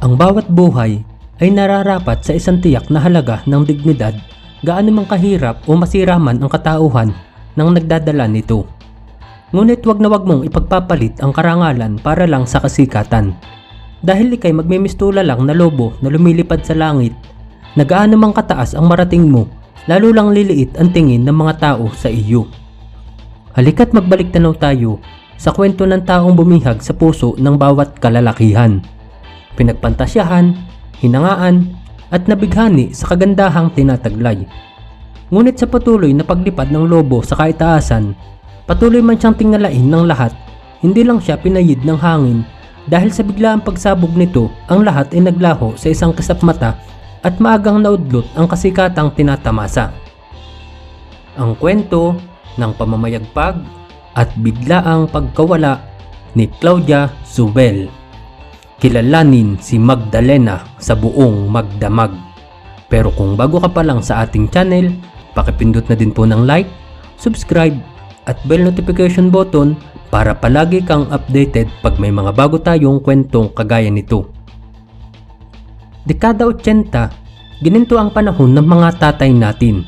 Ang bawat buhay ay nararapat sa isang tiyak na halaga ng dignidad, gaano mang kahirap o masira man ang katauhan ng nagdadala nito. Ngunit wag na wag mong ipagpapalit ang karangalan para lang sa kasikatan. Dahil ikay magmimistula lang na lobo na lumilipad sa langit, na gaano mang kataas ang marating mo, lalo lang liliit ang tingin ng mga tao sa iyo. Halika't magbalik tanaw tayo sa kwento ng taong bumihag sa puso ng bawat kalalakihan. Pinagpantasyahan, hinangaan, at nabighani sa kagandahang tinataglay. Ngunit sa patuloy na paglipad ng lobo sa kaitaasan, patuloy man siyang tingalain ng lahat, hindi lang siya pinayid ng hangin dahil sa biglaang pagsabog nito, ang lahat ay naglaho sa isang kasapmata at maagang naudlot ang kasikatang tinatamasa. Ang kwento ng pamamayagpag at biglaang pagkawala ni Claudia Zubel. Kilalanin si Magdalena sa buong magdamag. Pero kung bago ka pa lang sa ating channel, pakipindot na din po ng like, subscribe at bell notification button para palagi kang updated pag may mga bago tayong kwentong kagaya nito. Dekada 80, gininto ang panahon ng mga tatay natin.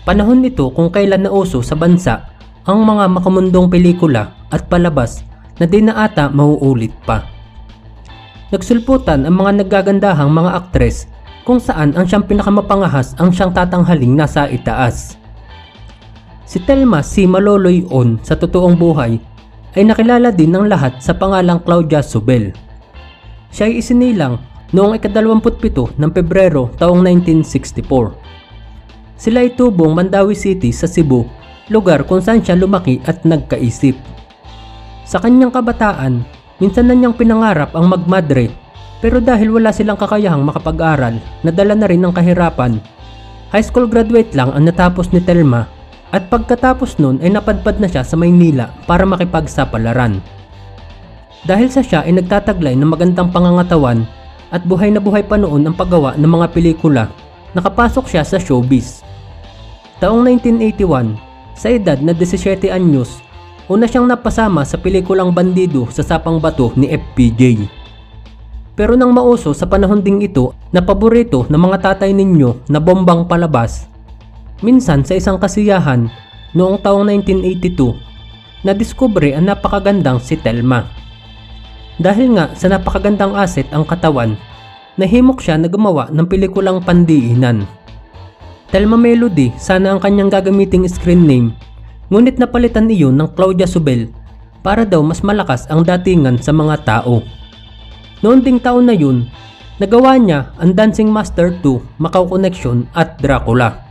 Panahon nito kung kailan nauso sa bansa ang mga makamundong pelikula at palabas na di na ata mauulit pa. Nagsulputan ang mga naggagandahang mga aktres kung saan ang siyang pinakamapangahas ang siyang tatanghaling nasa itaas. Si Telma C. Maloloy On sa totoong buhay ay nakilala din ng lahat sa pangalang Claudia Zubel. Siya ay isinilang noong ika-27 ng Pebrero taong 1964. Sila ay tubong Mandawi City sa Cebu, lugar kung saan siya lumaki at nagkaisip. Sa kanyang kabataan, minsan na niyang pinangarap ang magmadre, pero dahil wala silang kakayahang makapag-aral, nadala na rin ng kahirapan. High school graduate lang ang natapos ni Telma at pagkatapos nun ay napadpad na siya sa Maynila para makipagsapalaran. Dahil sa siya ay nagtataglay ng magandang pangangatawan at buhay na buhay pa noon ang paggawa ng mga pelikula, nakapasok siya sa showbiz. Taong 1981, sa edad na 17 anyos, una siyang napasama sa pelikulang Bandido sa Sapang Bato ni FPJ. Pero nang mauso sa panahon ding ito na paborito ng mga tatay ninyo na bombang palabas, minsan sa isang kasiyahan noong taong 1982, nadiskubre ang napakagandang si Telma. Dahil nga sa napakagandang asset ang katawan, nahimok siya na gumawa ng pelikulang Pandiinan. Telma Melody sana ang kanyang gagamiting screen name, ngunit napalitan iyon ng Claudia Zubel para daw mas malakas ang datingan sa mga tao. Noon ding taon na yun, nagawa niya ang Dancing Master 2, Macau Connection at Dracula.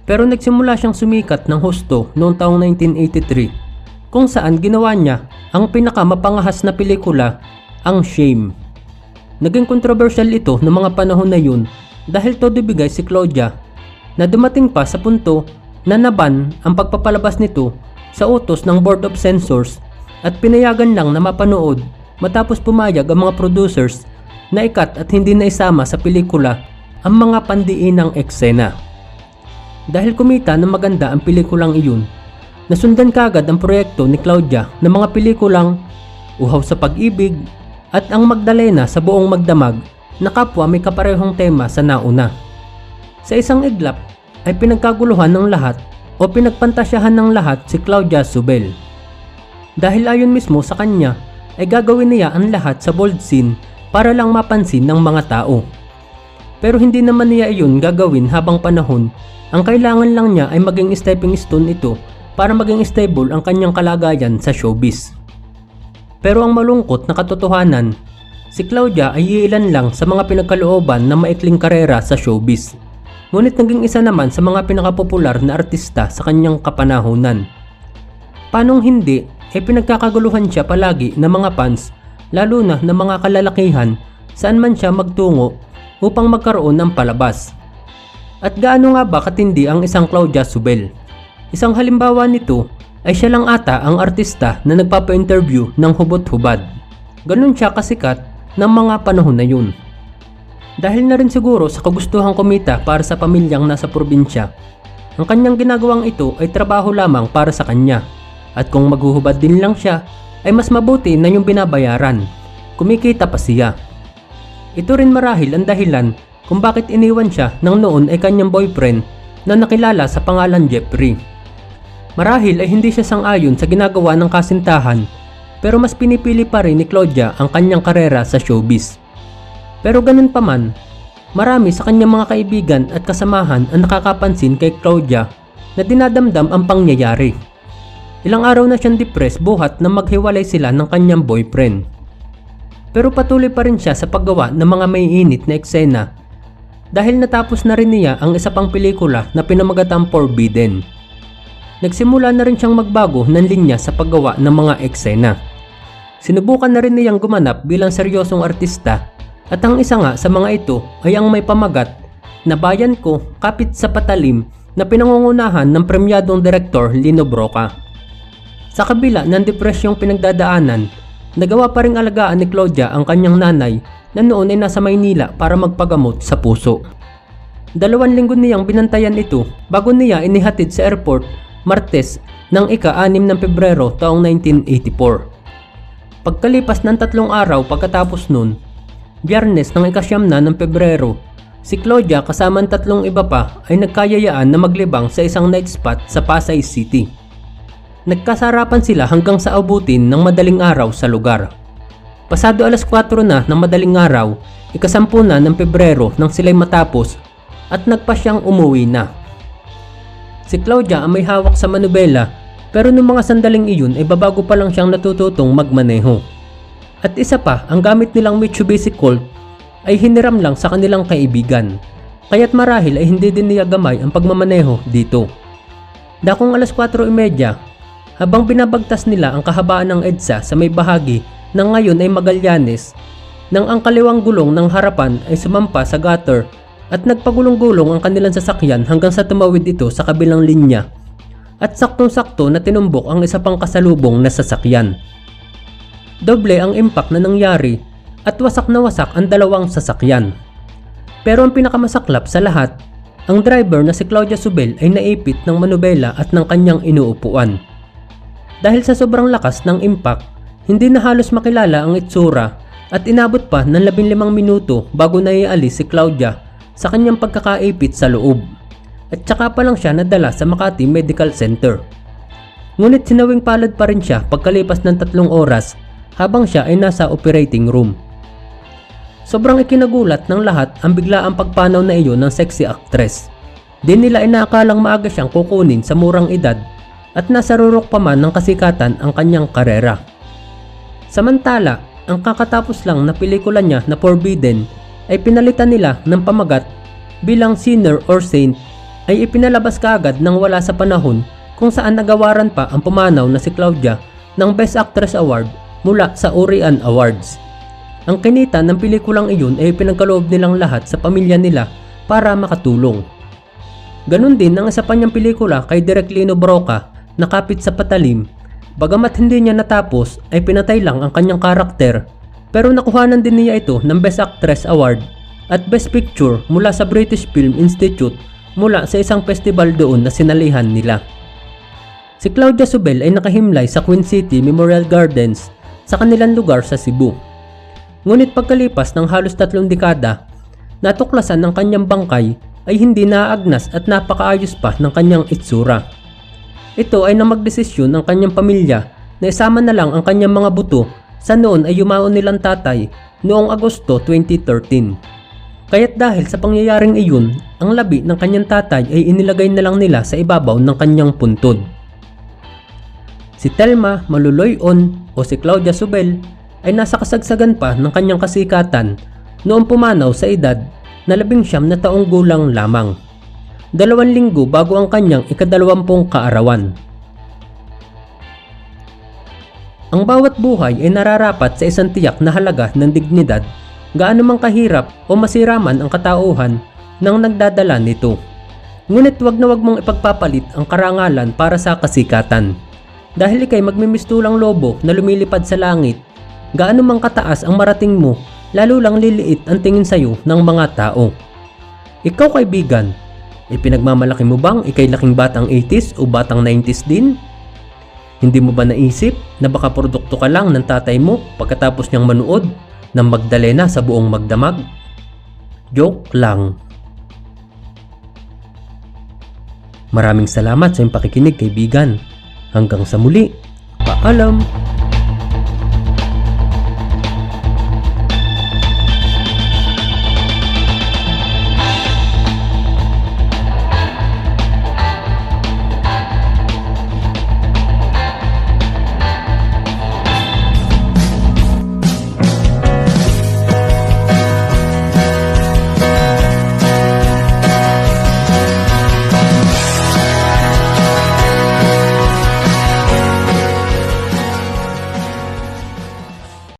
Pero nagsimula siyang sumikat ng husto noong taong 1983, kung saan ginawa niya ang pinakamapangahas na pelikula, ang Shame. Naging controversial ito noong mga panahon na yun dahil todo bigay si Claudia na dumating pa sa punto na naban ang pagpapalabas nito sa utos ng Board of Censors at pinayagan lang na mapanood matapos pumayag ang mga producers na ikat at hindi na isama sa pelikula ang mga pandiinang eksena. Dahil kumita ng maganda ang pelikulang iyon, nasundan kagad ang proyekto ni Claudia ng mga pelikulang Uhaw sa Pag-ibig at Ang Magdalena sa Buong Magdamag na kapwa may kaparehong tema sa nauna. Sa isang iglap ay pinagkaguluhan ng lahat o pinagpantasyahan ng lahat si Claudia Zubel. Dahil ayon mismo sa kanya ay gagawin niya ang lahat sa bold scene para lang mapansin ng mga tao. Pero hindi naman niya iyon gagawin habang panahon, ang kailangan lang niya ay maging stepping stone ito para maging stable ang kanyang kalagayan sa showbiz. Pero ang malungkot na katotohanan, si Claudia ay iilan lang sa mga pinagkalooban na maikling karera sa showbiz. Ngunit naging isa naman sa mga pinakapopular na artista sa kanyang kapanahunan. Panong hindi, pinagkakaguluhan siya palagi ng mga fans, lalo na ng mga kalalakihan saan man siya magtungo upang magkaroon ng palabas. At gaano nga ba katindi ang isang Claudia Zubel? Isang halimbawa nito ay siya lang ata ang artista na nagpapa-interview ng hubot-hubad. Ganun siya kasikat ng mga panahon na yun. Dahil na rin siguro sa kagustuhang kumita para sa pamilyang nasa probinsya, ang kanyang ginagawang ito ay trabaho lamang para sa kanya. At kung maghuhubad din lang siya, ay mas mabuti na yung binabayaran. Kumikita pa siya. Ito rin marahil ang dahilan kung bakit iniwan siya nang noon ay kanyang boyfriend na nakilala sa pangalan Jeffrey. Marahil ay hindi siya sang-ayon sa ginagawa ng kasintahan, pero mas pinipili pa rin ni Claudia ang kanyang karera sa showbiz. Pero ganun pa man, marami sa kanyang mga kaibigan at kasamahan ang nakakapansin kay Claudia na dinadamdam ang pangyayari. Ilang araw na siyang depressed buhat na maghiwalay sila ng kanyang boyfriend. Pero patuloy pa rin siya sa paggawa ng mga maiinit na eksena dahil natapos na rin niya ang isa pang pelikula na pinamagatang Forbidden. Nagsimula na rin siyang magbago ng linya sa paggawa ng mga eksena. Sinubukan na rin niyang gumanap bilang seryosong artista at ang isa nga sa mga ito ay ang may pamagat na Bayan Ko, Kapit sa Patalim na pinangungunahan ng premyadong direktor Lino Brocka. Sa kabila ng depresyong pinagdadaanan, nagawa pa ring alagaan ni Claudia ang kanyang nanay na noon ay nasa Maynila para magpagamot sa puso. 2 linggo niyang binantayan ito bago niya inihatid sa airport Martes ng ika-6 ng Pebrero taong 1984. Pagkalipas ng 3 araw pagkatapos nun, Biyernes ng ika-9 ng Pebrero, si Claudia kasama ng 3 iba pa ay nagkayayaan na maglibang sa isang night spot sa Pasay City. Nagkasarapan sila hanggang sa abutin ng madaling araw sa lugar. Pasado alas 4 na ng madaling araw, ika-10 na ng Pebrero nang sila'y matapos at nagpa siyang umuwi na. Si Claudia ang may hawak sa manubela pero noong mga sandaling iyon ay babago pa lang siyang natututong magmaneho. At isa pa, ang gamit nilang Mitsubishi Colt ay hiniram lang sa kanilang kaibigan. Kaya't marahil ay hindi din niya gamay ang pagmamaneho dito. Dakong alas 4:30, habang binabagtas nila ang kahabaan ng EDSA sa may bahagi na ngayon ay Magallanes, nang ang kaliwang gulong ng harapan ay sumampa sa gutter at nagpagulong-gulong ang kanilang sasakyan hanggang sa tumawid ito sa kabilang linya at saktong-sakto na tinumbok ang isa pang kasalubong na sasakyan. Doble ang impact na nangyari at wasak na wasak ang dalawang sasakyan. Pero ang pinakamasaklap sa lahat, ang driver na si Claudia Zubel ay naipit ng manubela at ng kanyang inuupuan. Dahil sa sobrang lakas ng impact, hindi na halos makilala ang itsura at inabot pa ng 15 minuto bago na ialis si Claudia sa kanyang pagkakaipit sa loob. At saka pa lang siya nadala sa Makati Medical Center. Ngunit sinawing palad pa rin siya pagkalipas ng 3 oras habang siya ay nasa operating room. Sobrang ikinagulat ng lahat ang biglaang pagpanaw na iyon ng sexy actress. Di nila inaakalang maaga siyang kukunin sa murang edad at nasa rurok pa man ng kasikatan ang kanyang karera. Samantala, ang kakatapos lang na pelikula niya na Forbidden ay pinalitan nila ng pamagat bilang Sinner or Saint ay ipinalabas kaagad nang wala sa panahon kung saan nagawaran pa ang pumanaw na si Claudia ng Best Actress Award mula sa Urian Awards. Ang kinita ng pelikulang iyon ay pinagkaloob nilang lahat sa pamilya nila para makatulong. Ganon din ang isa pa niyang pelikula kay Direk Lino Brocka na Kapit sa Patalim. Bagamat hindi niya natapos ay pinatay lang ang kanyang karakter, pero nakuhanan din niya ito ng Best Actress Award at Best Picture mula sa British Film Institute mula sa isang festival doon na sinalihan nila. Si Claudia Zubel ay nakahimlay sa Queen City Memorial Gardens sa kanilang lugar sa Cebu. Ngunit pagkalipas ng halos 3 dekada, natuklasan ng kanyang bangkay ay hindi naaagnas at napakaayos pa ng kanyang itsura. Ito ay nang magdesisyon ng kanyang pamilya na isama na lang ang kanyang mga buto sa noon ay yumaon nilang tatay noong Agosto 2013. Kaya't dahil sa pangyayaring iyon, ang labi ng kanyang tatay ay inilagay na lang nila sa ibabaw ng kanyang puntod. Si Thelma Maluloy-On o si Claudia Zubel ay nasa kasagsagan pa ng kanyang kasikatan noong pumanaw sa edad na 19 na taong gulang lamang. 2 linggo bago ang kanyang ika-20 kaarawan. Ang bawat buhay ay nararapat sa isang tiyak na halaga ng dignidad, gaano mang kahirap o masiraman ang katauhan nang nagdadala nito. Ngunit wag na wag mong ipagpapalit ang karangalan para sa kasikatan. Dahil ikay magmimistulang lobo na lumilipad sa langit, gaano mang kataas ang marating mo, lalo lang liliit ang tingin sayo ng mga tao. Ikaw kaibigan, ipinagmamalaki mo bang ikay laking batang 80s o batang 90s din? Hindi mo ba naisip na baka produkto ka lang ng tatay mo pagkatapos niyang manood ng Magdalena sa buong magdamag? Joke lang. Maraming salamat sa iyong pakikinig, kaibigan. Hanggang sa muli. Paalam!